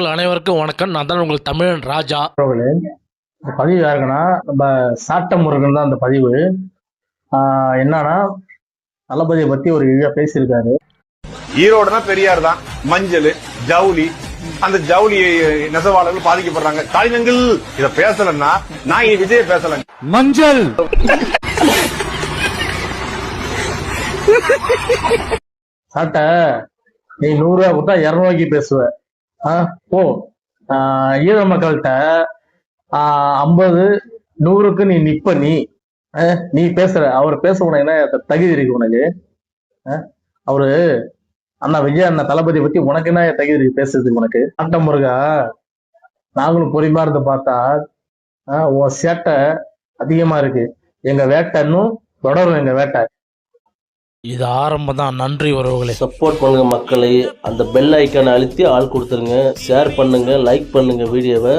உறவுகள் அனைவருக்கும் வணக்கம். நான் தான் உங்கள் தமிழன் ராஜா. இந்த பதிவு யாருக்குன்னா நம்ம சாட்ட முருகன் தான் அந்த பதிவு. என்னன்னா தளபதியை பத்தி ஒரு இழிவா பேசியிருக்காரு. ஈரோடுனா பெரியார் தான், மஞ்சள் ஜவுளி, அந்த ஜவுளி நெசவாளர்கள் பாதிக்கப்படுறாங்க. கலைஞர்கள் இத பேசலன்னா நான் இனி விஜய பேசல. மஞ்சள் சாட்ட நீ 100 ரூபா கொடுத்தா 200 ரூபாய்க்கு பேசுவ. ஓ ஈழ மக்கள்கிட்ட 50 100க்கு நீ நிப்ப. நீ பேசுற, அவர் பேச உனக்கு என்ன தகுதி இருக்கு? உனக்கு அவரு அண்ணா விஜய் அண்ணா தளபதி பத்தி உனக்கு என்ன தகுதி இருக்கு பேசுறதுக்கு? உனக்கு சாட்ட முருகா, நாங்களும் பொறுமையா இருந்து பார்த்தா உன் சேட்டை அதிகமா இருக்கு. எங்க வேட்டை இன்னும் தொடரும். எங்க வேட்டை இது ஆரம்பம் தான். நன்றி உறவுகளை. சப்போர்ட் பண்ணுங்க மக்களை. அந்த பெல் ஐக்கானை அழுத்தி ஆள் கொடுத்துருங்க. ஷேர் பண்ணுங்க, லைக் பண்ணுங்க வீடியோவை.